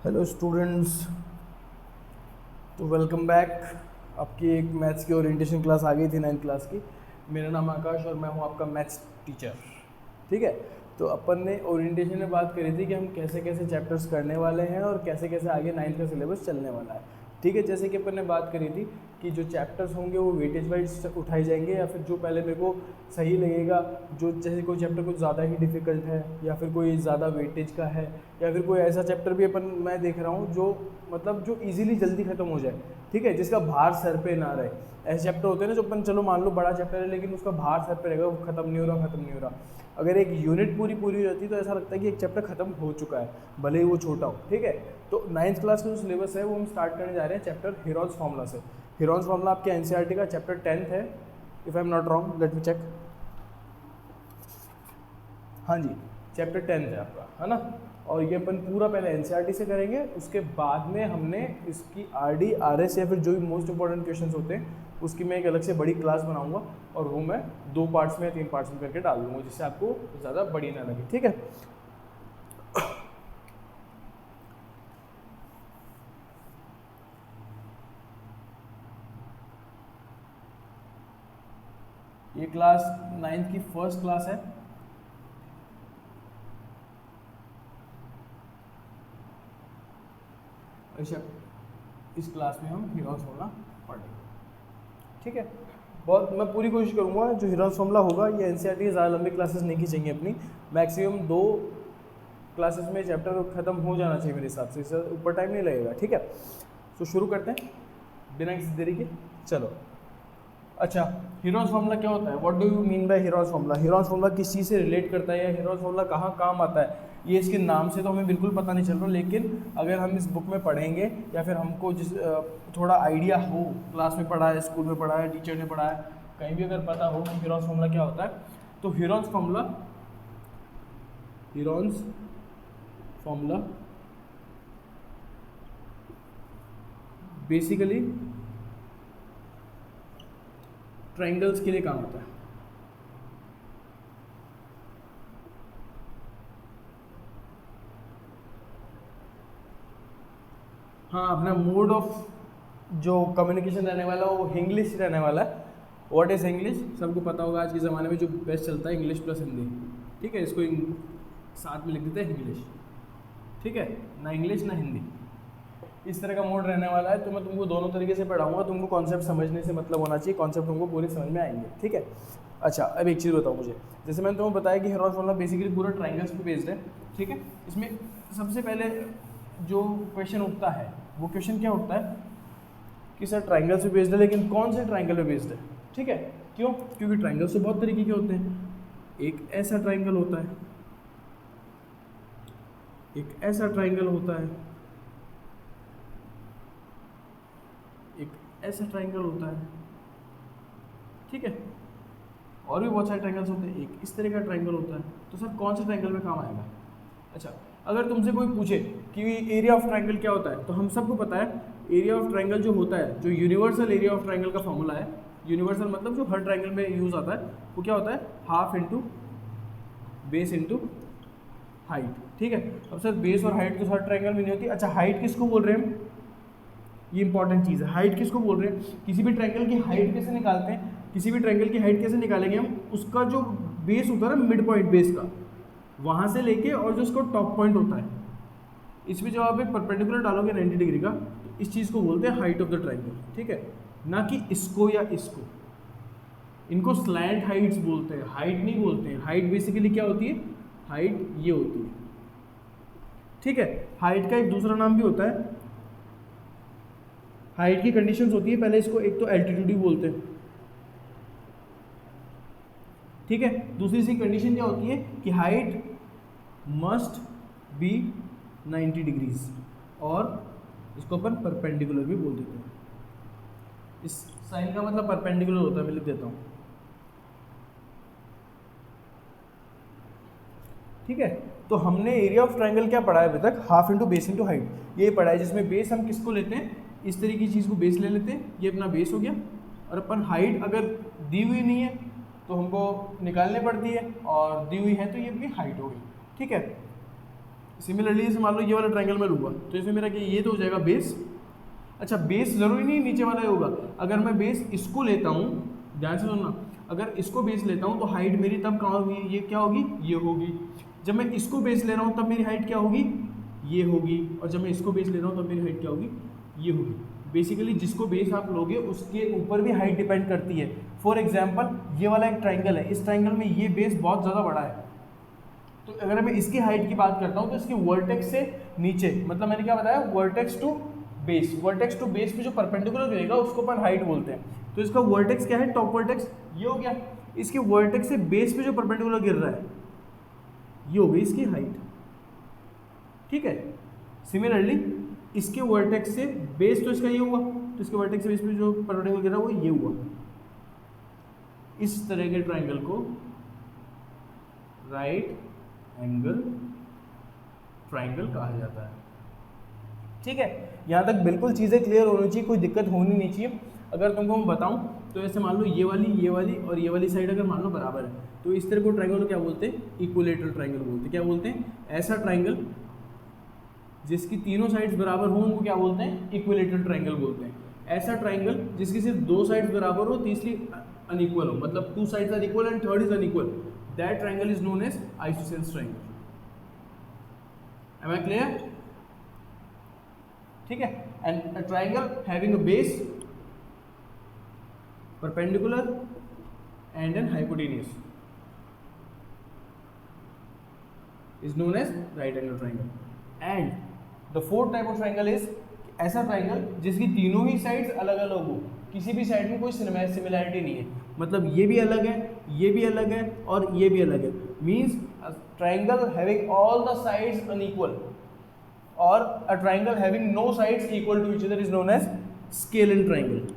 Hello students, तो welcome back. आपकी एक मैथ्स की ओरिएंटेशन क्लास आ गई थी 9th क्लास की। मेरा नाम आकाश और मैं हूँ आपका मैथ्स टीचर। ठीक है, तो अपन ने ओरिएंटेशन में बात करी थी कि हम कैसे कैसे चैप्टर्स करने वाले हैं और कैसे कैसे आगे 9th का सिलेबस चलने वाला है। ठीक है, जैसे कि अपन ने बात करी थी कि जो चैप्टर्स होंगे वो वेटेज वाइज उठाए जाएंगे या फिर जो पहले मेरे को सही लगेगा, जो जैसे कोई चैप्टर कुछ ज़्यादा ही डिफ़िकल्ट है या फिर कोई ज़्यादा वेटेज का है या फिर कोई ऐसा चैप्टर भी अपन मैं देख रहा हूँ जो मतलब जो इजीली जल्दी ख़त्म हो जाए। ठीक है, जिसका भार सर पे ना रहे। ऐसे चैप्टर होते हैं ना जो अपन चलो मान लो बड़ा चैप्टर है लेकिन उसका भार सर पे रहेगा, वो ख़त्म नहीं हो रहा ख़त्म नहीं हो रहा। अगर एक यूनिट पूरी हो जाती तो ऐसा लगता है कि एक चैप्टर खत्म हो चुका है, भले ही वो छोटा हो। ठीक है, तो 9th क्लास का जो सिलेबस है वो हम स्टार्ट करने जा रहे हैं चैप्टर हीरोन्स फार्मूला से। हीरोन्स फार्मूला आपके एनसीईआरटी का चैप्टर 10th है, if I am not wrong, let me check. हाँ जी, चैप्टर 10th है आपका, है ना। और ये अपन पूरा पहले एनसीईआरटी से करेंगे, उसके बाद में हमने इसकी आरडी आरएस या फिर जो भी मोस्ट इंपॉर्टेंट क्वेश्चंस होते हैं उसकी मैं एक अलग से बड़ी क्लास बनाऊंगा और वो मैं 2 पार्ट्स में या 3 पार्ट्स में करके डाल दूंगा, जिससे आपको ज़्यादा बड़ी ना लगे। ठीक है, ये क्लास 9th की फर्स्ट क्लास है। अच्छा, इस क्लास में हम हीरोन्स फार्मूला पढ़ेंगे। ठीक है, बहुत मैं पूरी कोशिश करूँगा जो हीरोन्स फार्मूला होगा ये एनसीईआरटी ज़्यादा लंबी क्लासेस नहीं खींचेंगे अपनी, मैक्सिमम 2 क्लासेस में चैप्टर खत्म हो जाना चाहिए मेरे हिसाब से, इससे ऊपर टाइम नहीं लगेगा। ठीक है, तो शुरू करते हैं बिना किसी देरी के। चलो, अच्छा, हीरोन्स फार्मूला क्या होता है? What do you mean by Heron's formula? Heron's formula किस चीज़ से रिलेट करता है या हीरोन्स फार्मूला कहाँ काम आता है, ये इसके नाम से तो हमें बिल्कुल पता नहीं चल रहा, लेकिन अगर हम इस बुक में पढ़ेंगे या फिर हमको जिस थोड़ा आइडिया हो, क्लास में पढ़ा है, स्कूल में पढ़ा है, टीचर ने पढ़ा है, कहीं भी अगर पता हो कि हीरोन्स फार्मूला क्या होता है, तो हीरोन्स फार्मूला बेसिकली ट्रायंगल्स के लिए काम होता है। हाँ, अपना मोड ऑफ जो कम्युनिकेशन रहने वाला है वो इंग्लिश रहने वाला है। What is English? सबको पता होगा आज के ज़माने में जो बेस्ट चलता है इंग्लिश प्लस हिंदी। ठीक है, इसको साथ में लिख देते हैं इंग्लिश। ठीक है, ना इंग्लिश ना हिंदी, इस तरह का मोड रहने वाला है। तो मैं तुमको दोनों तरीके से पढ़ाऊंगा, तुमको कॉन्सेप्ट समझने से मतलब होना चाहिए, कॉन्सेप्ट तुमको पूरे समझ में आएंगे। ठीक है, अच्छा, अब एक चीज़ बताओ मुझे, जैसे मैंने तुम्हें बताया कि हीरोन्स फार्मूला बेसिकली पूरा ट्रायंगल्स पे बेस्ड है। ठीक है, इसमें सबसे पहले जो क्वेश्चन उठता है वो क्वेश्चन क्या उठता है कि सर ट्रायंगल्स पे बेस्ड है, लेकिन कौन से ट्रायंगल पे बेस्ड है? ठीक है, क्यों? क्योंकि ट्रायंगल्स तो बहुत तरीके के होते हैं। एक ऐसा ट्रायंगल होता है, एक ऐसा ट्रायंगल होता है, एक ऐसा ट्रायंगल होता है। ठीक है, और भी बहुत सारे ट्रायंगल्स होते हैं, एक इस तरह का ट्रायंगल होता है। तो सर कौन से ट्रायंगल में काम आएगा? अच्छा, अगर तुमसे कोई पूछे कि एरिया ऑफ ट्रायंगल क्या होता है, तो हम सबको पता है एरिया ऑफ ट्रायंगल जो होता है, जो यूनिवर्सल एरिया ऑफ ट्रायंगल का फॉर्मूला है, यूनिवर्सल मतलब जो हर ट्रायंगल में यूज आता है, वो क्या होता है? Half into base into height. ठीक है, अब सर बेस और हाइट तो हर ट्रायंगल में नहीं होती। अच्छा, हाइट किसको बोल रहे हैं हम? ये इंपॉर्टेंट चीज़ है, हाइट किसको बोल रहे हैं? किसी भी ट्रायंगल की हाइट कैसे निकालते हैं? किसी भी ट्रायंगल की हाइट कैसे निकालेंगे हम? उसका जो बेस होता है ना, मिड पॉइंट बेस का, वहाँ से लेके और जो उसका टॉप पॉइंट होता है, इसमें जब आप एक परपेंडिकुलर डालोगे 90 डिग्री का, तो इस चीज़ को बोलते हैं हाइट ऑफ द ट्रायंगल। ठीक है, ना कि इसको या इसको, इनको स्लैंट हाइट्स बोलते हैं, हाइट नहीं बोलते हैं। हाइट बेसिकली क्या होती है? हाइट ये होती है। ठीक है, हाइट का एक दूसरा नाम भी होता है, हाइट की कंडीशंस होती है, पहले इसको एक तो एल्टीट्यूड ही बोलते हैं। ठीक है, दूसरी सी कंडीशन क्या होती है कि हाइट मस्ट बी 90 डिग्रीज, और इसको अपन परपेंडिकुलर भी बोल देते हैं। इस साइन का मतलब परपेंडिकुलर होता है, मैं लिख देता हूँ। ठीक है, तो हमने एरिया ऑफ ट्रायंगल क्या पढ़ा है अभी तक? Half into base into height, ये पढ़ा है, जिसमें बेस हम किसको लेते हैं? इस तरीके की चीज़ को बेस ले लेते हैं, ये अपना बेस हो गया, और अपन हाइट अगर दी हुई नहीं है तो हमको निकालनी पड़ती है, और दी हुई है तो ये अपनी हाइट हो गई। ठीक है, सिमिलरली जैसे मान लो ये वाला ट्रायंगल मैं लूँगा तो इसमें मेरा क्या, ये तो हो जाएगा बेस। अच्छा बेस ज़रूरी नहीं नीचे वाला ही होगा, अगर मैं बेस इसको लेता हूँ, ध्यान से सुनना, अगर इसको बेस लेता हूँ तो हाइट मेरी तब कहाँ होगी, ये क्या होगी, ये होगी। जब मैं इसको बेस ले रहा हूँ तब मेरी हाइट क्या होगी, ये होगी। और जब मैं इसको बेस ले रहा हूँ तब मेरी हाइट क्या होगी, ये होगी। बेसिकली जिसको बेस आप लोगे उसके ऊपर भी हाइट डिपेंड करती है। फॉर एग्जाम्पल ये वाला एक ट्राइंगल है, इस ट्राइंगल में ये बेस बहुत ज़्यादा बड़ा है, तो अगर मैं इसकी हाइट की बात करता हूँ तो इसकी वर्टेक्स से नीचे, मतलब मैंने क्या बताया, vertex to base, vertex to base पे जो परपेंडिकुलर रहेगा उसको अपन हाइट बोलते हैं। तो इसका वर्टेक्स क्या है, टॉप वर्टेक्स ये हो गया, इसकी वर्टेक्स से बेस पे जो परपेंडिकुलर गिर रहा है ये हो गई इसकी हाइट, ठीक है। सिमिलरली इसके वर्टेक्स से बेस तो इसका ये हुआ, तो इसके वर्टेक्स से बेस पे जो परपेंडिकुलर गिर रहा है वो ये हुआ। इस तरह के ट्राइंगल को राइट एंगल ट्राइंगल कहा जाता है, ठीक है। यहाँ तक बिल्कुल चीज़ें क्लियर होनी चाहिए, कोई दिक्कत होनी नहीं चाहिए। अगर तुमको मैं बताऊँ तो ऐसे मान लो ये वाली और ये वाली साइड अगर मान लो बराबर है तो इस तरह को ट्राइंगल को क्या बोलते हैं, इक्विलेटरल ट्राइंगल बोलते हैं। क्या बोलते हैं, ऐसा ट्राइंगल जिसकी तीनों साइड्स बराबर हो उनको क्या बोलते हैं, इक्विलेटरल ट्राइंगल बोलते हैं। ऐसा ट्राइंगल जिसकी सिर्फ दो साइड्स बराबर हो, तीसरी अनइक्वल हो, मतलब two sides are equal and third is unequal, that triangle is known as isosceles triangle. Am I clear, ठीक है। And a triangle having a base, perpendicular and an hypotenuse is known as right angle triangle. And the fourth type of triangle is ऐसा triangle जिसकी तीनों ही sides अलग अलग हो, किसी भी साइड में कोई सिमिलैरिटी नहीं है, मतलब ये भी अलग है, ये भी अलग है और ये भी अलग है। Means triangle having all the sides unequal or a triangle having no sides equal to each other is known as scalene triangle,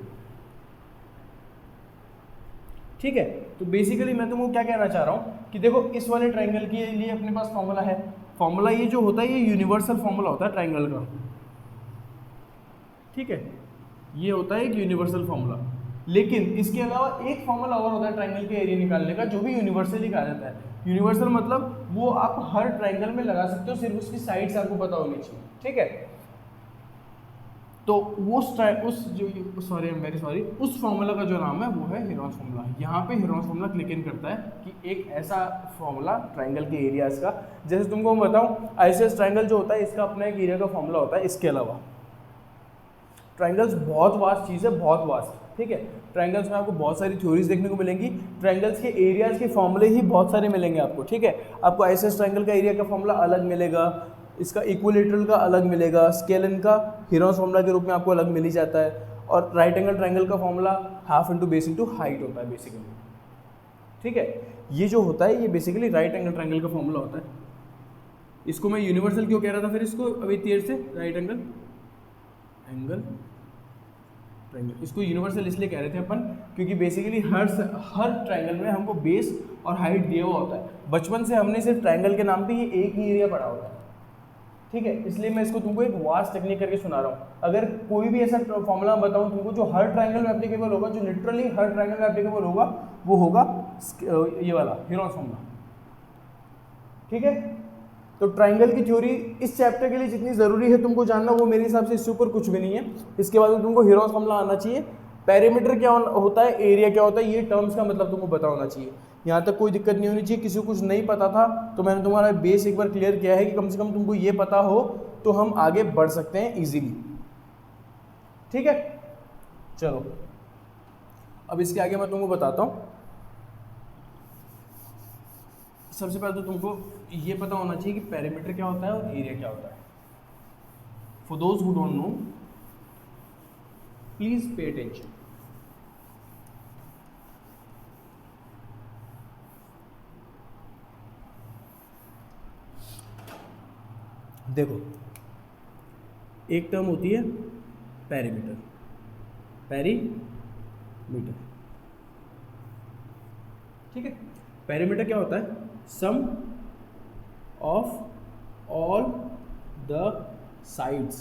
ठीक है। तो बेसिकली मैं तुमको क्या कहना चाह रहा हूँ कि देखो इस वाले ट्राइंगल के लिए अपने पास फॉर्मूला है, फॉर्मूला ये जो होता है ये यूनिवर्सल फॉर्मूला होता है ट्राइंगल का, ठीक है। ये होता है एक यूनिवर्सल फॉर्मूला, लेकिन इसके अलावा एक फॉर्मूला और होता है ट्राइंगल के एरिया निकालने का जो भी यूनिवर्सली कहा जाता है। यूनिवर्सल मतलब वो आप हर ट्राइंगल में लगा सकते हो, सिर्फ उसकी साइड्स आपको पता होनी चाहिए, ठीक है। तो उस फॉर्मूला का जो नाम है वो है हेरोन्स फॉर्मूला। यहाँ पे हेरोन्स फॉर्मूला क्लिक इन करता है कि एक ऐसा फॉर्मूला ट्राइंगल के एरियाज का, जैसे तुमको मैं बताऊँ आइसोसेलेस ट्राइंगल जो होता है इसका अपना एक एरिया का फॉर्मूला होता है। इसके अलावा ट्राइंगल्स बहुत वास्ट चीज़ है, बहुत वास्ट, ठीक है। ट्राइंगल्स में आपको बहुत सारी थ्योरीज देखने को मिलेंगी, ट्राइंगल्स के एरियाज के फॉर्मूले ही बहुत सारे मिलेंगे आपको, ठीक है। आपको आइसोसेलेस ट्राइंगल का एरिया का फॉर्मूला अलग मिलेगा, इसका इक्विलेटरल का अलग मिलेगा, स्केलन का हेरोन्स फॉर्मूला के रूप में आपको अलग मिल ही जाता है, और राइट एंगल ट्राइंगल का formula half into base into height होता है बेसिकली, ठीक है। ये जो होता है ये बेसिकली राइट एंगल ट्राइंगल का फॉर्मूला होता है। इसको मैं यूनिवर्सल क्यों कह रहा था फिर इसको अभी देर से, राइट एंगल ट्राइंगल, इसको यूनिवर्सल इसलिए कह रहे थे अपन क्योंकि बेसिकली हर ट्राइंगल में हमको बेस और हाइट दिया हुआ होता है। बचपन से हमने सिर्फ ट्राइंगल के नाम पे ये एक ही एरिया पढ़ा होता है, ठीक है। इसलिए मैं इसको तुमको एक वास्ट टेक्निक करके सुना रहा हूँ। अगर कोई भी ऐसा फॉर्मूला बताऊँ तुमको जो हर ट्राइंगल में एप्लीकेबल होगा, जो लिटरली हर ट्राइंगल में एप्लीकेबल होगा, वो होगा ये वाला हेरोन्स फॉर्मूला, ठीक है। तो ट्राइंगल की थ्योरी इस चैप्टर के लिए जितनी ज़रूरी है तुमको जानना, वो मेरे हिसाब से इससे ऊपर कुछ भी नहीं है। इसके बाद में तुमको हेरोन्स फॉर्मूला आना चाहिए, पेरीमीटर क्या होता है, एरिया क्या होता है, ये टर्म्स का मतलब तुमको पता होना चाहिए। यहाँ तक कोई दिक्कत नहीं होनी चाहिए। किसी को कुछ नहीं पता था तो मैंने तुम्हारा बेस एक बार क्लियर किया है कि कम से कम तुमको ये पता हो तो हम आगे बढ़ सकते हैं इजीली, ठीक है। चलो अब इसके आगे मैं तुमको बताता हूँ। सबसे पहले तो तुमको ये पता होना चाहिए कि पेरीमीटर क्या होता है और एरिया क्या होता है। For those who don't know please pay attention. देखो एक टर्म होती है पेरीमीटर, ठीक है। पेरीमीटर क्या होता है, sum of all the sides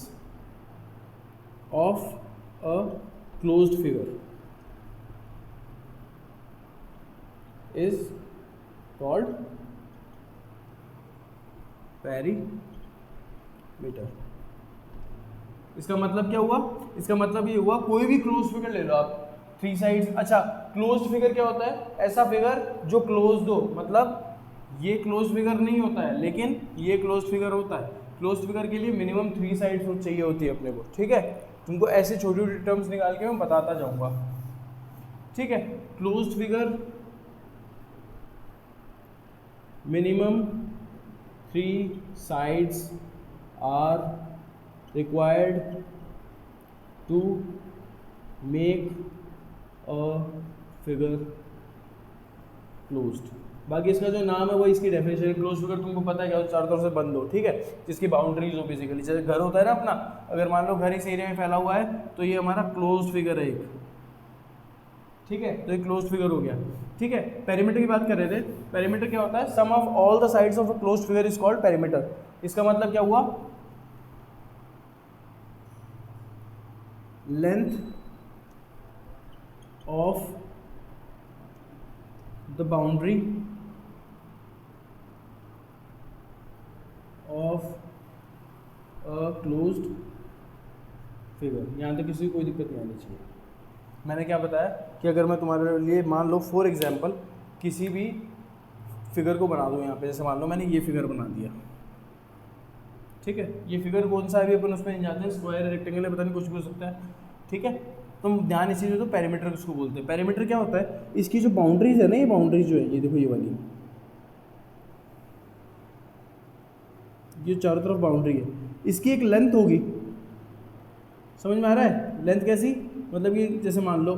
of a closed figure is called perimeter, meter. इसका मतलब क्या हुआ? इसका मतलब ये हुआ कोई भी क्लोज फिगर ले लो आप, 3 साइड्स। अच्छा, क्लोज्ड फिगर क्या होता है? ऐसा फिगर जो क्लोज्ड हो, मतलब ये क्लोज्ड फिगर नहीं होता है लेकिन ये क्लोज्ड फिगर होता है। क्लोज्ड फिगर के लिए मिनिमम 3 साइड्स चाहिए होती है अपने को, ठीक है। तुमको ऐसे छोटी छोटी टर्म्स निकाल के मैं बताता जाऊंगा, ठीक है। Closed figure minimum 3 sides are required to make a figure closed। बाकी इसका जो नाम है वो इसकी डेफिनेशन है। क्लोज फिगर तुमको पता है क्या, चारों तरफ से बंद हो, ठीक है, जिसकी बाउंड्रीज हो बेसिकली। जैसे घर होता है ना अपना, अगर मान लो घर इस एरिया में फैला हुआ है तो ये हमारा क्लोज फिगर है एक, ठीक है। तो ये क्लोज फिगर हो गया, ठीक है। पेरीमीटर की बात कर रहे थे। पेरीमीटर क्या होता है? Sum of all the sides of a closed figure is called perimeter. इसका मतलब क्या हुआ? Length of the boundary of a closed figure. यहाँ तक किसी को कोई दिक्कत नहीं आनी चाहिए। मैंने क्या बताया कि अगर मैं तुम्हारे लिए मान लो फॉर एग्जांपल किसी भी फिगर को बना दूँ यहाँ पे, जैसे मान लो मैंने ये फिगर बना दिया, ठीक है। ये फिगर कौन सा है अभी अपन उसमें नहीं जानते, स्क्वायर है, रेक्टेंगल है, पता नहीं कुछ भी हो सकता है, ठीक है। तुम ध्यान इसी से, तो पेरीमीटर किसको बोलते हैं? पेरीमीटर क्या होता है? इसकी जो बाउंड्रीज है ना, ये बाउंड्रीज जो है, ये देखो ये वाली, ये चारों तरफ बाउंड्री है, इसकी एक लेंथ होगी। समझ में आ रहा है? लेंथ कैसी? मतलब कि जैसे मान लो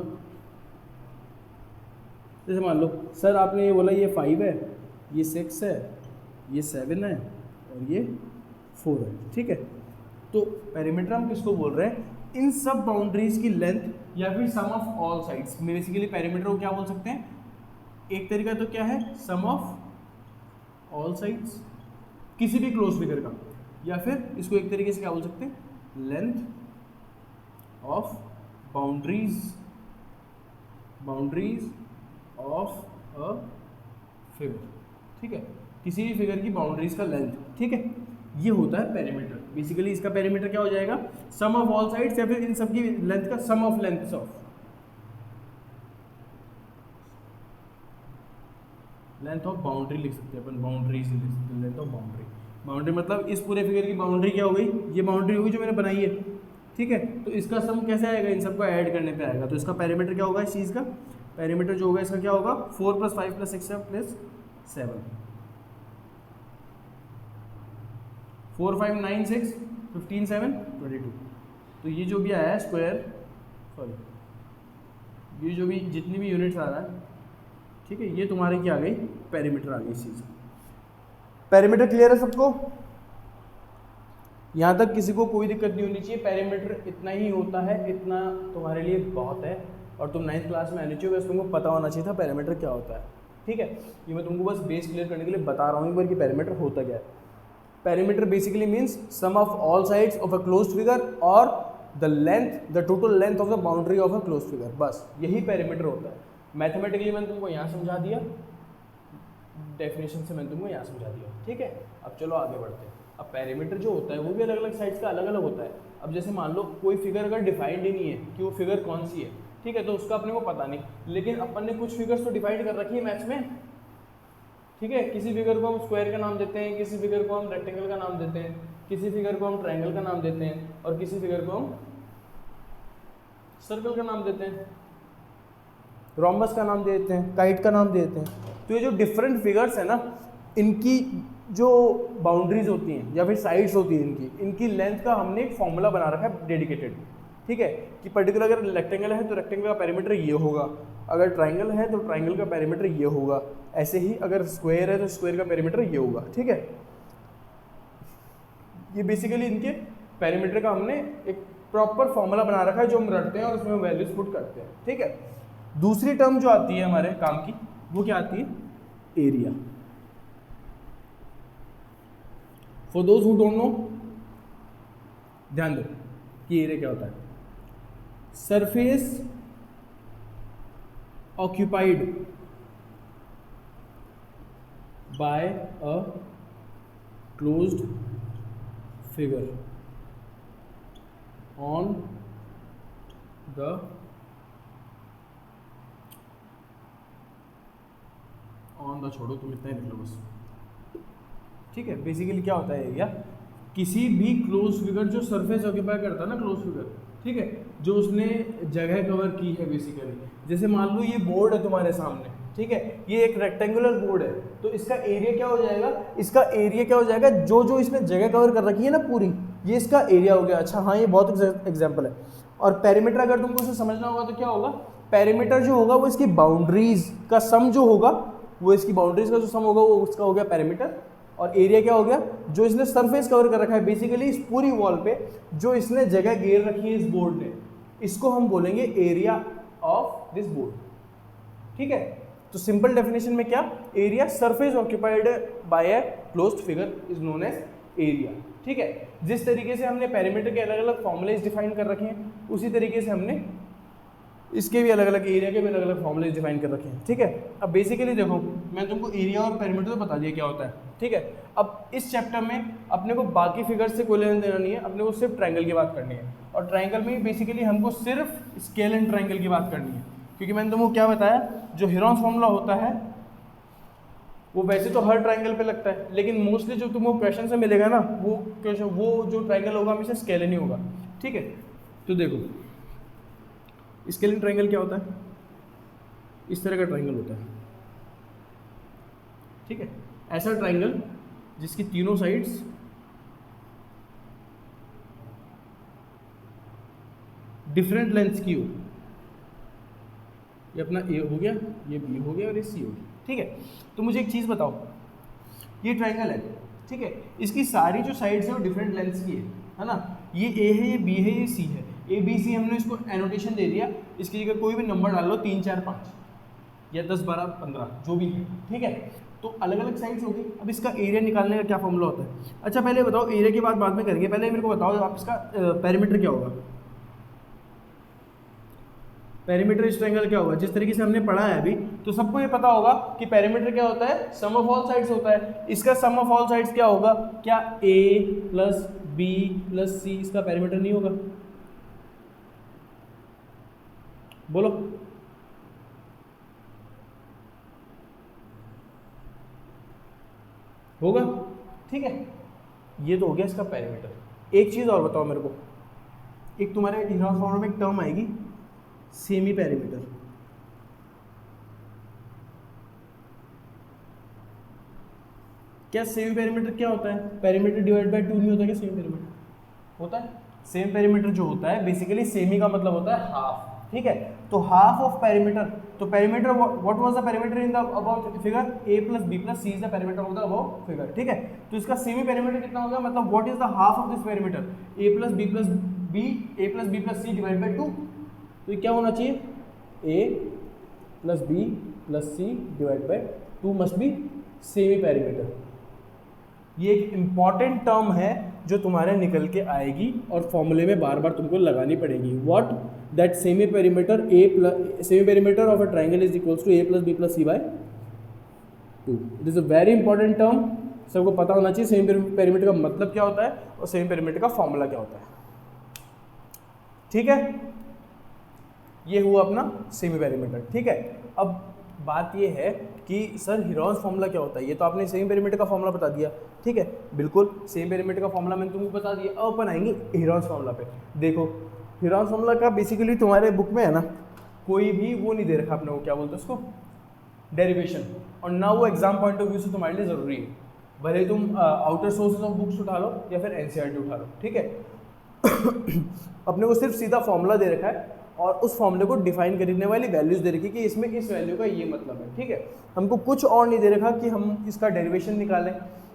सर आपने ये बोला ये 5 है, ये 6 है, ये 7 है और ये 4 है, ठीक है। तो पेरीमीटर हम किसको बोल रहे हैं? इन सब बाउंड्रीज की लेंथ या फिर sum of all sides. Basically perimeter को क्या बोल सकते हैं? एक तरीका तो क्या है, सम ऑफ ऑल साइड्स किसी भी क्लोज फिगर का, या फिर इसको एक तरीके से क्या बोल सकते हैं? Length of boundaries of a figure, ठीक है। किसी भी फिगर की बाउंड्रीज का लेंथ, ठीक है, ये होता है पेरीमीटर। बेसिकली इसका पेरीमीटर क्या हो जाएगा? सम ऑफ ऑल साइड्स या फिर इन सब की लेंथ का sum of lengths of, length of boundary लिख सकते हैं अपन, बाउंड्रीज लिख सकते हैं, लेंथ ऑफ बाउंड्री। बाउंड्री मतलब इस पूरे फिगर की बाउंड्री क्या हो गई? ये बाउंड्री होगी जो मैंने बनाई है, ठीक है। तो इसका सम कैसे आएगा? इन सबको ऐड करने पे आएगा। तो इसका पेरीमीटर क्या होगा? इस चीज़ का पेरीमीटर जो होगा इसका क्या होगा? 4 + 5 + 6 + 7, 4 5 9 6 15 7 22। तो ये जो भी आया है स्क्वायर, सॉरी ये जो भी जितनी भी यूनिट्स आ रहा है, ठीक है, ये तुम्हारे क्या आ गई? पेरीमीटर आ गई इस चीज़। पेरीमीटर क्लियर है सबको? यहाँ तक किसी को कोई दिक्कत नहीं होनी चाहिए। पेरीमीटर इतना ही होता है, इतना तुम्हारे लिए बहुत है। और तुम 9th क्लास में आने चाहिए, बस तुमको पता होना चाहिए था पेरीमीटर क्या होता है, ठीक है। ये मैं तुमको बस बेस क्लियर करने के लिए बता रहा हूँ एक बार कि पेरीमीटर होता क्या है। Perimeter basically means sum of all sides of a closed figure or the length, the total length of the boundary of a closed figure, बस यही पेरीमीटर होता है। मैथमेटिकली मैंने तुमको यहाँ समझा दिया, डेफिनेशन से मैंने तुमको यहाँ समझा दिया, ठीक है। अब चलो आगे बढ़ते हैं। अब पेरीमीटर जो होता है वो भी अलग अलग साइड्स का अलग अलग होता है। अब जैसे मान लो कोई फिगर अगर डिफाइंड ही नहीं है कि वो फिगर कौन सी है, ठीक है, तो उसका अपने को पता नहीं, लेकिन अपन ने कुछ फिगर्स तो डिफाइंड कर रखी है मैथ्स में, ठीक है। किसी फिगर को हम स्क्वायर का नाम देते हैं, किसी फिगर को हम रेक्टेंगल का नाम देते हैं, किसी फिगर को हम ट्रायंगल का नाम देते हैं और किसी फिगर को हम सर्कल का नाम देते हैं, रोम्बस का नाम दे देते हैं, काइट का नाम दे देते हैं। तो ये जो डिफरेंट फिगर्स है ना, इनकी जो बाउंड्रीज होती हैं या फिर साइड्स होती हैं, इनकी लेंथ का हमने एक फॉर्मूला बना रखा है डेडिकेटेड, ठीक है, कि पर्टिकुलर अगर रेक्टेंगल है तो रेक्टेंगल का पेरीमीटर ये होगा, अगर ट्राइंगल है तो ट्राइंगल का पेरीमीटर ये होगा, ऐसे ही अगर स्क्वायर है तो स्क्वायर का पेरीमीटर ये होगा, ठीक है। ये बेसिकली इनके पेरीमीटर का हमने एक प्रॉपर फॉर्मूला बना रखा है जो हम रखते हैं और उसमें वैल्यूज पुट करते हैं, ठीक है। दूसरी टर्म जो आती है हमारे काम की वो क्या आती है? Area. For those who don't know, ध्यान दो कि एरिया क्या होता है। Surface occupied by a closed figure on the छोड़ो, तुम इतना ही लिख लो बस। ठीक है, बेसिकली क्या होता है एरिया, किसी भी क्लोज फिगर जो सरफेस ऑक्यूपाई करता है ना, क्लोज फिगर, ठीक है, जो उसने जगह कवर की है बेसिकली। जैसे मान लो ये बोर्ड है तुम्हारे सामने, ठीक है, ये एक रेक्टेंगुलर बोर्ड है, तो इसका एरिया क्या हो जाएगा, इसका एरिया क्या हो जाएगा, जो जो इसने जगह कवर कर रखी है ना पूरी, ये इसका एरिया हो गया। अच्छा हाँ, ये बहुत एग्जाम्पल है। और पेरीमीटर अगर तुमको उसे समझना होगा तो क्या होगा, पेरीमीटर जो होगा वो इसकी बाउंड्रीज का सम जो होगा, वो इसकी बाउंड्रीज का जो सम होगा वो उसका हो गया पेरीमीटर। और एरिया क्या हो गया, जो इसने सरफेस कवर कर रखा है बेसिकली इस पूरी वॉल पे, जो इसने जगह घेर रखी है इस बोर्ड ने, इसको हम बोलेंगे एरिया ऑफ दिस बोर्ड। ठीक है, तो सिंपल डेफिनेशन में क्या, area surface occupied by a closed figure is known as area. ठीक है, जिस तरीके से हमने पेरीमीटर के अलग अलग फॉर्मूलेज डिफाइन कर रखे हैं, उसी तरीके से हमने इसके भी अलग अलग, एरिया के भी अलग अलग फॉर्मूलेज डिफाइन कर रखे हैं। ठीक है, अब बेसिकली देखो, मैं तुमको एरिया और पेरीमीटर तो बता दिया क्या होता है। ठीक है, अब इस चैप्टर में अपने को बाकी फिगर्स से कोई लेना देना नहीं है, अपने को सिर्फ ट्रायंगल की बात करनी है। और ट्रायंगल में बेसिकली हमको सिर्फ स्केल एंड ट्रायंगल की बात करनी है, क्योंकि मैंने तुमको क्या बताया, जो हेरॉन्स फॉर्मूला होता है वो वैसे तो हर ट्रायंगल पे लगता है, लेकिन मोस्टली जो तुमको क्वेश्चन से मिलेगा ना, वो क्वेश्चन, वो जो ट्रायंगल होगा हमेशा स्केल नहीं होगा। ठीक है, तो देखो स्केलिंग ट्रायंगल क्या होता है, इस तरह का ट्रायंगल होता है। ठीक है, ऐसा ट्रायंगल जिसकी तीनों साइड्स डिफरेंट लेंथ्स की हो। ये अपना ए हो गया, ये बी हो गया और ये सी हो गया। ठीक है, तो मुझे एक चीज़ बताओ, ये ट्रायंगल है, ठीक है, इसकी सारी जो साइड्स है वो डिफरेंट लेंथ्स की है ना, ये ए है, ये बी है, ये सी है, ए बी सी हमने इसको एनोटेशन दे दिया, इसकी जगह कोई भी नंबर डाल लो, 3 4 5 या 10 12 15 जो भी है। ठीक है, तो अलग अलग साइड्स होगी। अब इसका एरिया निकालने का क्या फॉर्मूला होता है। अच्छा पहले बताओ, एरिया की बात बाद में करेंगे, पहले मेरे को बताओ आप इसका पेरीमीटर क्या होगा। पेरीमीटर इस ट्रायंगल क्या होगा, जिस तरीके से हमने पढ़ा है अभी, तो सबको ये पता होगा कि पेरीमीटर क्या होता है, सम ऑफ ऑल साइड्स होता है। इसका सम ऑफ ऑल साइड्स क्या होगा, क्या ए प्लस बी प्लस सी इसका पेरीमीटर नहीं होगा, बोलो। होगा, ठीक है, ये तो हो गया इसका पेरीमीटर। एक चीज़ और बताओ मेरे को, एक तुम्हारे हेरॉन्स फॉर्मूला में एक टर्म आएगी सेमी पेरीमीटर। क्या सेमी पेरीमीटर क्या होता है, पेरीमीटर डिवाइड बाय 2 नहीं होता क्या सेमी पेरीमीटर होता है। सेमी पेरीमीटर जो होता है बेसिकली, सेमी का मतलब होता है हाफ। ठीक है, तो हाफ ऑफ पेरीमीटर, तो perimeter what was the perimeter in the about figure, A plus B plus C is the perimeter of the about figure. ठीक है, तो इसका सेमी पेरीमीटर कितना होगा, मतलब what is the half of this perimeter, A plus B plus B, A plus B plus C divide by 2। तो ये क्या होना चाहिए, A plus B plus C divide by 2 must be semi perimeter. ये एक इंपॉर्टेंट टर्म है जो तुम्हारे निकल के आएगी और फॉर्मूले में बार बार तुमको लगानी पड़ेगी। What, that semi perimeter A plus semi perimeter of a triangle is equals to a plus B plus c by 2। It is a very important term, सबको पता होना चाहिए सेमी पेरीमीटर का मतलब क्या होता है और सेमी पेरीमीटर का फॉर्मूला क्या होता है। ठीक है, ये हुआ अपना सेमी पेरीमीटर। ठीक है, अब बात ये है कि सर हेरॉन्स फॉर्मूला क्या होता है, ये तो आपने सेमी पेरीमीटर का फॉर्मूला बता दिया। ठीक है, बिल्कुल सेमी पेरीमीटर का फॉर्मूला मैंने तुमको बता दिया। अब अपन आएंगे हेरॉन्स फॉर्मूला पे। देखो हेरॉन्स फॉर्मूला का बेसिकली तुम्हारे बुक में है ना, कोई भी वो नहीं दे रखा अपने को, क्या बोलते हैं उसको, डेरिवेशन, और ना वो एग्जाम पॉइंट ऑफ व्यू से तुम्हारे लिए ज़रूरी है, भले तुम आउटर सोर्सेज ऑफ बुक्स उठा लो या फिर एनसीईआरटी उठा लो। ठीक है अपने को सिर्फ सीधा फॉर्मूला दे रखा है और उस फॉर्मूले को डिफाइन करने वाली वैल्यूज दे रखी कि इसमें इस वैल्यू का ये मतलब है। ठीक है, हमको कुछ और नहीं दे रखा कि हम इसका डेरिवेशन निकालें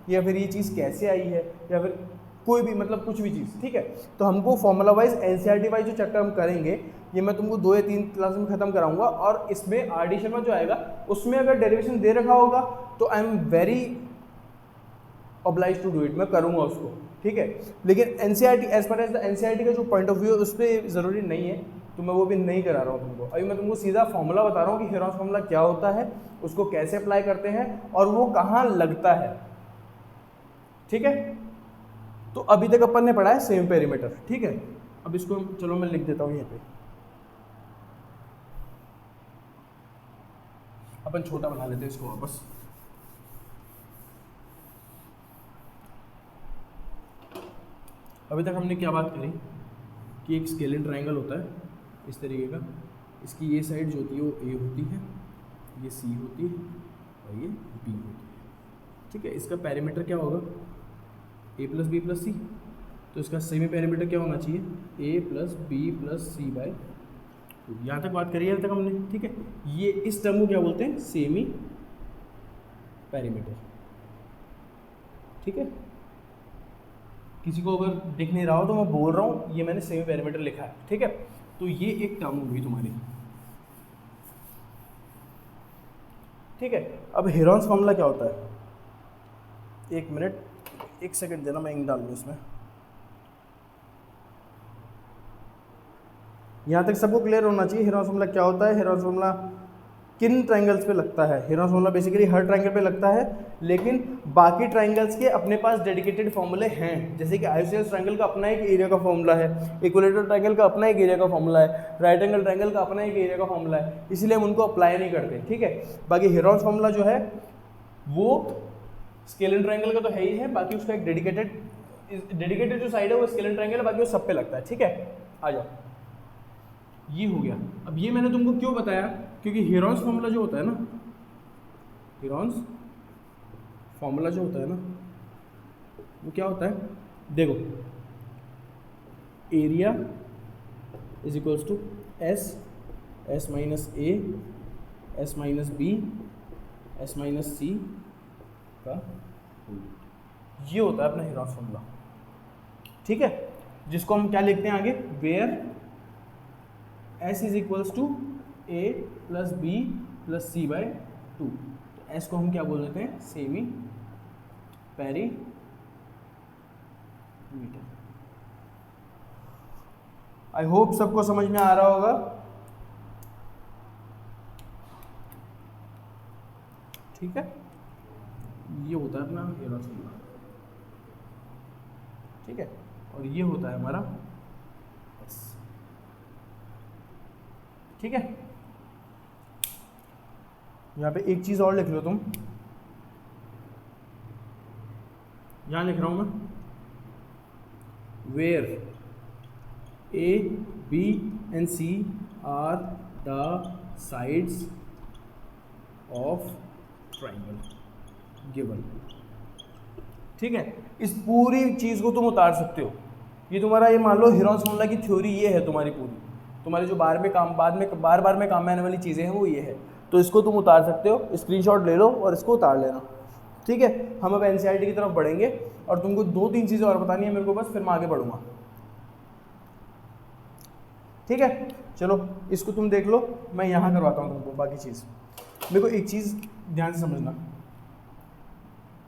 या फिर ये चीज़ कैसे आई है या फिर कोई भी मतलब कुछ भी चीज़। ठीक है, तो हमको फॉर्मूला वाइज एनसीईआरटी वाइज जो चैप्टर हम करेंगे, ये मैं तुमको 2 या 3 क्लास में खत्म कराऊंगा, और इसमें आरडी शर्मा जो आएगा उसमें अगर डेरिवेशन दे रखा होगा तो I am very oblige to do it, मैं करूँगा उसको। ठीक है, लेकिन एनसीईआरटी एज पर एज द एनसीईआरटी का जो पॉइंट ऑफ व्यू है उस पर ज़रूरी नहीं है, तो मैं वो भी नहीं करा रहा हूँ तुमको। अभी मैं तुमको सीधा फॉर्मूला बता रहा हूँ कि हेरॉन्स फॉर्मूला क्या होता है, उसको कैसे अप्लाई करते हैं और वो कहाँ लगता है। ठीक है, तो अभी तक अपन ने पढ़ा है सेमी पेरीमीटर, ठीक है। अब इसको चलो मैं लिख देता हूँ यहाँ पे, अपन छोटा बना लेते हैं इसको वापस। अभी तक हमने क्या बात करी कि एक स्केलिन ट्रायंगल होता है इस तरीके का, इसकी ये साइड जो होती है वो ए होती है, ये सी होती है और ये बी होती है, ठीक है। इसका पेरीमीटर क्या होगा, ए प्लस बी प्लस सी, तो इसका सेमी पेरीमीटर क्या होना चाहिए, A plus B plus c by 2। यहाँ तक बात करी है तक हमने, ठीक है। ये इस टर्म को क्या बोलते हैं, सेमी पेरीमीटर, ठीक है। किसी को अगर दिख नहीं रहा हो तो मैं बोल रहा हूँ, ये मैंने सेमी पेरीमीटर लिखा है, ठीक है। तो ये एक टर्म होगी तुम्हारी, ठीक है। अब हेरॉन्स फॉर्मूला क्या होता है, एक मिनट, एक सेकंड देना, मैं इंक डाल दूँ इसमें। यहाँ तक सबको क्लियर होना चाहिए हेरॉन्स फॉर्मूला क्या होता है, हेरॉन्स फॉर्मूला किन ट्रायंगल्स पे लगता है। हेरॉन्स फॉर्मूला बेसिकली हर ट्रायंगल पे लगता है, लेकिन बाकी ट्रायंगल्स के अपने पास डेडिकेटेड फॉर्मूले हैं। जैसे कि आइसोसेलेस ट्रायंगल का अपना एक एरिया का फॉर्मूला है, इक्विलेटरल ट्रायंगल का अपना एक एरिया का फॉर्मूला है, राइट एंगल ट्रायंगल का अपना एक एरिया का फॉर्मूला है, इसलिए हम उनको अप्लाई नहीं करते, ठीक है। बाकी हेरॉन्स फॉर्मूला जो है वो स्केलिन ट्रायंगल का तो है ही है, बाकी उसका एक डेडिकेटेड जो साइड है वो स्केलिन ट्रायंगल है, बाकी वो सब पे लगता है, ठीक है। आ जाओ, ये हो गया। अब ये मैंने तुमको क्यों बताया, क्योंकि हेरॉन्स फॉर्मूला जो होता है ना, हेरॉन्स फॉर्मूला जो होता है ना वो क्या होता है, देखो, area is equals to S minus A S minus B S minus C का, ये होता है अपना हेरॉन्स फॉर्मूला, ठीक है। जिसको हम क्या लिखते हैं आगे, where S is equals to a plus B plus c by 2। तो S को हम क्या बोल देते हैं, सेमी पेरीमीटर। आई होप सबको समझ में आ रहा होगा, ठीक है। ये होता है अपना हेरॉन्स फॉर्मूला, ठीक है, और ये होता है हमारा S, ठीक है। यहाँ पे एक चीज़ और लिख लो तुम, यहाँ लिख रहा हूँ मैं, where a b and c are the sides of triangle given, ठीक है। इस पूरी चीज़ को तुम उतार सकते हो, ये तुम्हारा, ये मान लो हेरॉन्स फॉर्मूला की थ्योरी ये है तुम्हारी पूरी, तुम्हारी जो बार बार में काम में आने वाली चीज़ें हैं वो ये है। तो इसको तुम उतार सकते हो, स्क्रीनशॉट ले लो और इसको उतार लेना, ठीक है। हम अब एनसीईआरटी की तरफ बढ़ेंगे और तुमको 2-3 चीज़ें और बतानी है मेरे को बस, फिर मैं आगे बढ़ूंगा, ठीक है। चलो इसको तुम देख लो, मैं यहाँ करवाता हूँ तुमको बाकी चीज़। मेरे को एक चीज़ ध्यान से समझना,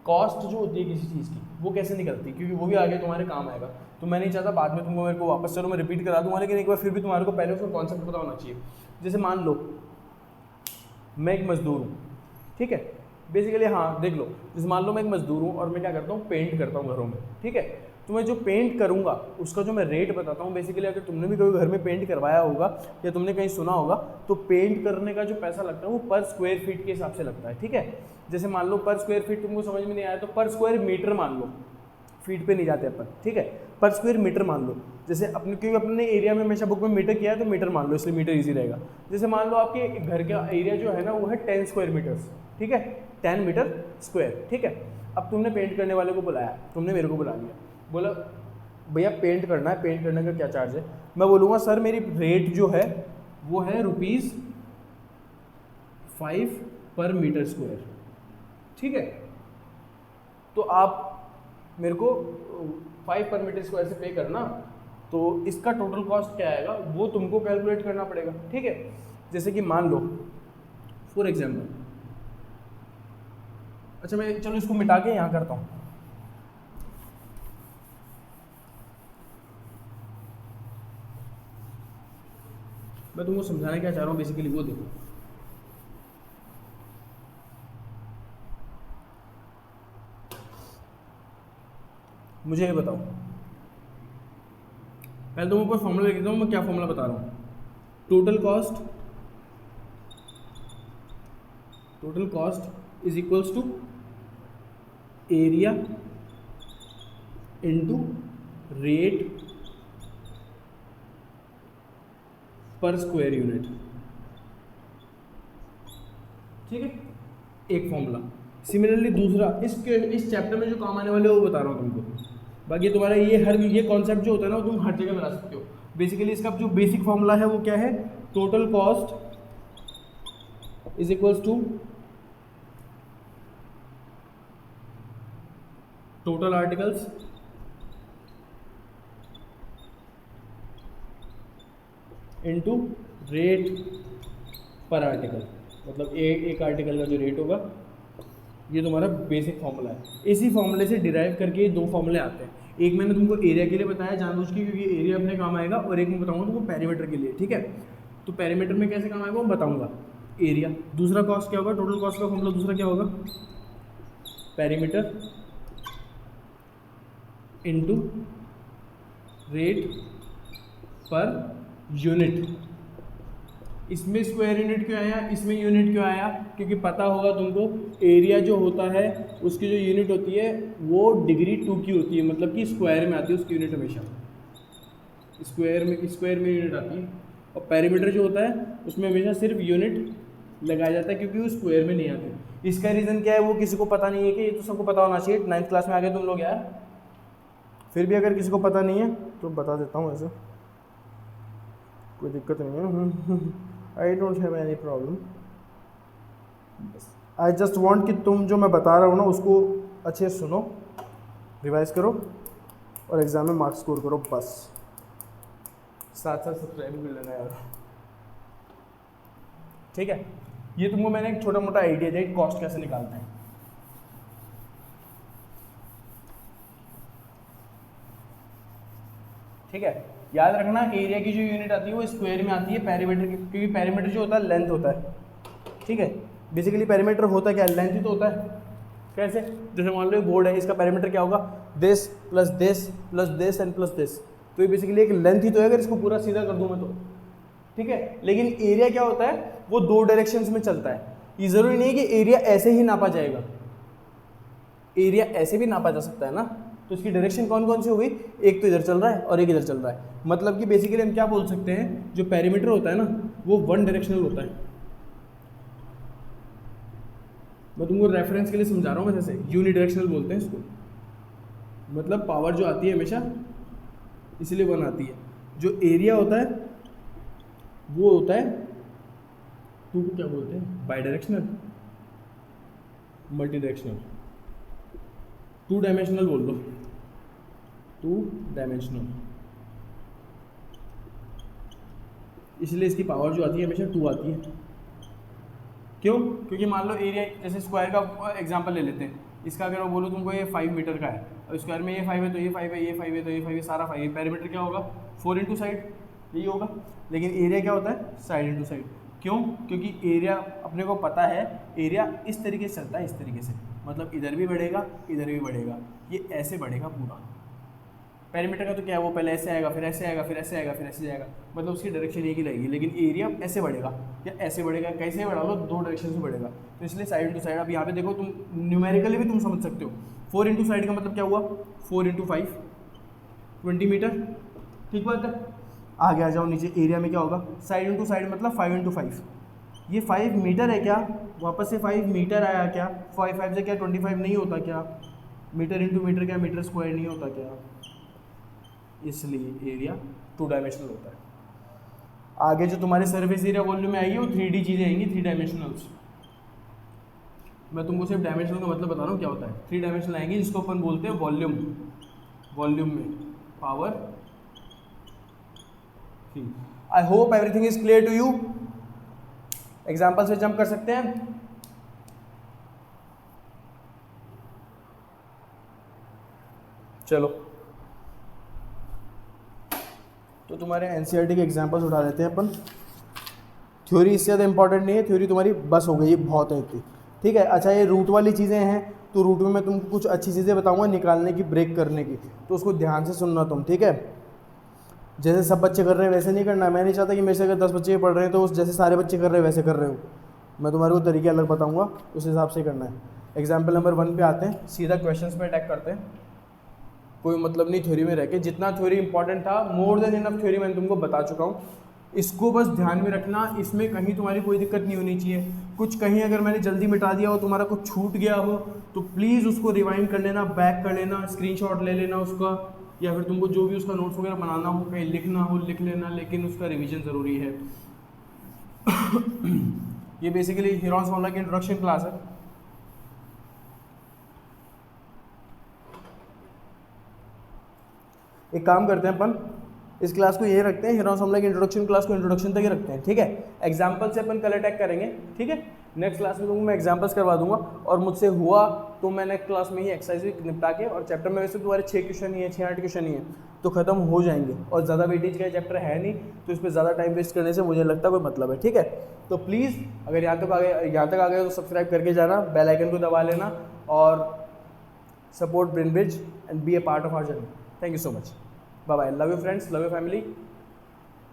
कॉस्ट जो होती है किसी चीज़ की वो कैसे निकलती है, क्योंकि वो भी आगे तुम्हारे काम आएगा। तो मैं नहीं चाहता बाद में तुमको मेरे को वापस, चलो मैं रिपीट करा दूंगा, लेकिन एक बार फिर भी तुम्हारे को पहले उसका कॉन्सेप्ट पता होना चाहिए। जैसे मान लो मैं एक मजदूर हूँ, ठीक है, बेसिकली, हाँ देख लो, जैसे मान लो मैं एक मजदूर हूँ और मैं क्या करता हूँ, पेंट करता हूँ घरों में, ठीक है। तो मैं जो पेंट करूँगा उसका जो मैं रेट बताता हूँ, बेसिकली अगर तुमने भी कभी घर में पेंट करवाया होगा या तुमने कहीं सुना होगा, तो पेंट करने का जो पैसा लगता है वो पर स्क्वायर फीट के हिसाब से लगता है, ठीक है। जैसे मान लो पर स्क्वायर फीट तुमको समझ में नहीं आया तो पर स्क्वायर मीटर मान लो, फीट पे नहीं जाते अपन, ठीक है, पर स्क्वायर मीटर मान लो। जैसे अपने, क्योंकि अपने एरिया में हमेशा बुक में मीटर किया है तो मीटर मान लो, इसलिए मीटर इजी रहेगा। जैसे मान लो आपके घर का एरिया जो है ना वो है 10 स्क्वायर मीटर्स, ठीक है, 10 मीटर स्क्वायर, ठीक है। अब तुमने पेंट करने वाले को बुलाया, तुमने मेरे को बुला लिया, बोला भैया पेंट करना है, पेंट करने का क्या चार्ज है। मैं बोलूँगा सर मेरी रेट जो है वो है ₹5 पर मीटर स्क्वायर, ठीक है। तो आप मेरे को 5 पर मीटर स्क्वायर से पे करना, तो इसका टोटल कॉस्ट क्या आएगा वो तुमको कैलकुलेट करना पड़ेगा, ठीक है। जैसे कि मान लो फॉर एग्जाम्पल, अच्छा मैं चलो इसको मिटा के यहाँ करता हूँ, मैं तुमको समझाने क्या चाह रहा हूँ बेसिकली वो देखो। मुझे ये बताओ, पहले तो मैं ऊपर फॉर्मूला लिख देता हूँ, मैं क्या फॉर्मूला बता रहा हूँ। Total cost is equals to area into rate per square unit, ठीक है, एक फॉर्मूला। सिमिलरली दूसरा इस चैप्टर में जो काम आने वाले वो बता रहा हूँ तुमको। बाकी तुम्हारा ये कॉन्सेप्ट जो होता है ना, वो तुम हर जगह बना सकते हो। बेसिकली इसका जो बेसिक फॉर्मूला है वो क्या है, total cost is equals to total articles into rate per article, मतलब एक आर्टिकल का जो रेट होगा, ये तुम्हारा बेसिक फॉर्मूला है। इसी फॉर्मूले से डिराइव करके दो फॉर्मूले आते हैं। एक मैंने तुमको एरिया के लिए बताया जानबूझ के, क्योंकि एरिया अपने काम आएगा, और एक मैं बताऊंगा तुमको पेरीमीटर के लिए, ठीक है। तो पेरीमीटर में कैसे काम आएगा वो बताऊंगा, एरिया। दूसरा कॉस्ट क्या होगा, टोटल कॉस्ट का फॉर्मूला दूसरा क्या होगा, perimeter into rate per unit. इसमें स्क्वायर यूनिट क्यों आया, इसमें यूनिट क्यों आया, क्योंकि पता होगा तुमको एरिया जो होता है उसकी जो यूनिट होती है वो डिग्री 2 की होती है, मतलब कि स्क्वायर में आती है उसकी यूनिट, हमेशा स्क्वायर में यूनिट आती है। और पेरीमीटर जो होता है उसमें हमेशा सिर्फ यूनिट लगाया जाता है, क्योंकि वो स्क्वायर में नहीं आती। इसका रीज़न क्या है वो किसी को पता नहीं है, कि ये तो सबको पता होना चाहिए, 9th क्लास में आ गए तुम लोग यार। फिर भी अगर किसी को पता नहीं है तो बता देता हूँ, ऐसे कोई दिक्कत नहीं है। I don't have any problem, I just want कि तुम जो मैं बता रहा हूँ ना उसको अच्छे से सुनो, रिवाइज करो और एग्ज़ाम में मार्क्स स्कोर करो, बस। साथ साथ सब्सक्राइब कर लेना यार, ठीक है। ये तुमको मैंने एक छोटा मोटा आइडिया दिया कॉस्ट कैसे निकालते हैं, ठीक है। याद रखना एरिया की जो यूनिट आती है वो स्क्वायर में आती है, पेरीमीटर की, क्योंकि पेरीमीटर जो होता है लेंथ होता है, ठीक है। बेसिकली पेरीमीटर होता क्या है, लेंथ ही तो होता है। कैसे, जैसे मान लो बोर्ड है, इसका पेरीमीटर क्या होगा, this plus this plus this and plus this, तो ये बेसिकली एक लेंथ ही तो है, अगर इसको पूरा सीधा कर दूँ मैं तो, ठीक है। लेकिन एरिया क्या होता है, वो 2 डायरेक्शंस में चलता है। ये ज़रूरी नहीं है कि एरिया ऐसे ही नापा जाएगा, एरिया ऐसे भी नापा जा सकता है ना। तो इसकी डायरेक्शन कौन कौन सी हो गई, एक तो इधर चल रहा है और एक इधर चल रहा है। मतलब कि बेसिकली हम क्या बोल सकते हैं, जो पेरीमीटर होता है ना वो 1 डायरेक्शनल होता है। मैं तुमको रेफरेंस के लिए समझा रहा हूँ, जैसे यूनिडायरेक्शनल बोलते हैं इसको, मतलब पावर जो आती है हमेशा इसलिए 1 आती है। जो एरिया होता है वो होता है 2 को क्या बोलते हैं, by directional, multi directional, 2 dimensional बोल लो, 2 डायमेंशनल। इसलिए इसकी पावर जो आती है हमेशा 2 आती है। क्यों, क्योंकि मान लो एरिया, जैसे स्क्वायर का एग्जांपल ले लेते हैं, इसका अगर मैं बोलूँ तुमको ये 5 मीटर का है, और स्क्वायर में ये 5 है तो ये 5 है, ये 5 है तो ये 5 है, सारा 5 है। पेरीमीटर क्या होगा, 4 इंटू साइड, यही होगा। लेकिन एरिया क्या होता है, साइड इंटू साइड। क्यों, क्योंकि एरिया अपने को पता है, एरिया इस तरीके से चलता है, इस तरीके से, मतलब इधर भी बढ़ेगा इधर भी बढ़ेगा, ये ऐसे बढ़ेगा पूरा। पेरीमीटर का तो क्या है, वो पहले ऐसे आएगा, फिर ऐसे आएगा, फिर ऐसे आएगा, फिर ऐसे जाएगा, मतलब उसकी डायरेक्शन एक ही रहेगी। लेकिन एरिया ऐसे बढ़ेगा या ऐसे बढ़ेगा, कैसे बढ़ा लो, 2 डायरेक्शन से बढ़ेगा। तो इसलिए साइड टू साइड, अब यहाँ पे देखो तुम न्यूमेरिकली भी तुम समझ सकते हो, 4 इंटू साइड का मतलब क्या हुआ, 4 इंटू 5 20 मीटर, ठीक बात है। आगे आ जाओ नीचे, एरिया में क्या होगा, साइड इंटू साइड मतलब 5 इंटू 5, ये 5 मीटर है क्या, वापस से 5 मीटर आया क्या, 5 से क्या 25 नहीं होता क्या, मीटर इंटू मीटर क्या मीटर स्क्वायर नहीं होता क्या, इसलिए एरिया 2 डायमेंशनल होता है। आगे जो तुम्हारे सर्फेस एरिया वॉल्यूम में आएगी वो 3D चीज़ें आएंगी, 3 डायमेंशनल्स। मैं तुमको सिर्फ डायमेंशनल का मतलब बता रहा हूँ क्या होता है। 3 डायमेंशनल आएंगी जिसको अपन बोलते हैं वॉल्यूम, वॉल्यूम में power 3। I hope everything is clear to you. Example से जंप कर सकते हैं। चलो तो तुम्हारे एनसीईआरटी के एग्जाम्पल्स उठा लेते हैं अपन। थ्योरी इससे ज़्यादा इंपॉर्टेंट नहीं है, थ्योरी तुम्हारी बस हो गई, बहुत है इतनी, ठीक है। अच्छा ये रूट वाली चीज़ें हैं, तो रूट में मैं तुमको कुछ अच्छी चीज़ें बताऊंगा निकालने की, ब्रेक करने की, तो उसको ध्यान से सुनना तुम, ठीक है। जैसे सब बच्चे कर रहे हैं वैसे नहीं करना है। मैं नहीं चाहता कि मेरे से अगर 10 बच्चे पढ़ रहे हैं तो उस जैसे सारे बच्चे कर रहे हैं वैसे कर रहे हो। मैं तुम्हारे को तरीके अलग बताऊंगा, उस हिसाब से करना है। एग्जाम्पल नंबर 1 पे आते हैं, सीधा क्वेश्चंस पे अटैक करते हैं। कोई मतलब नहीं थ्योरी में रह के, जितना थ्योरी इंपॉर्टेंट था मोर देन इनफ थ्योरी मैंने तुमको बता चुका हूँ। इसको बस ध्यान में रखना, इसमें कहीं तुम्हारी कोई दिक्कत नहीं होनी चाहिए। कुछ कहीं अगर मैंने जल्दी मिटा दिया हो, तुम्हारा कुछ छूट गया हो, तो प्लीज़ उसको रिवाइंड कर लेना, बैक कर लेना, स्क्रीनशॉट ले लेना उसका, या फिर तुमको जो भी उसका नोट्स वगैरह बनाना हो, कहीं लिखना हो लिख लेना, लेकिन उसका रिवीजन ज़रूरी है। ये बेसिकली हीरोन्स फॉर्मूला की इंट्रोडक्शन क्लास है। एक काम करते हैं अपन, इस क्लास को ये रखते हैं, हीरोन्स फॉर्मूला की इंट्रोडक्शन क्लास को इंट्रोडक्शन तक ही रखते हैं, ठीक है। एग्जाम्पल से अपन कल अटैक करेंगे, ठीक है। नेक्स्ट क्लास में तुमको मैं एग्जाम्पल्स करवा दूंगा, और मुझसे हुआ तो मैं नेक्स्ट क्लास में ही एक्सरसाइज भी निपटा के, और चैप्टर में वैसे तुम्हारे 6 क्वेश्चन ही है, 6-8 क्वेश्चन ही है, तो खत्म हो जाएंगे। और ज़्यादा वेटेज का चैप्टर है नहीं, तो इस पर ज़्यादा टाइम वेस्ट करने से मुझे लगता है कोई मतलब है, ठीक है। तो प्लीज़ अगर यहाँ तक आ गए तो सब्सक्राइब करके जाना, बेल आइकन को दबा लेना, और support Brainbridge and be a part of our journey. Thank you so much, bye bye, love you friends, love you family,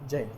जय हिंद।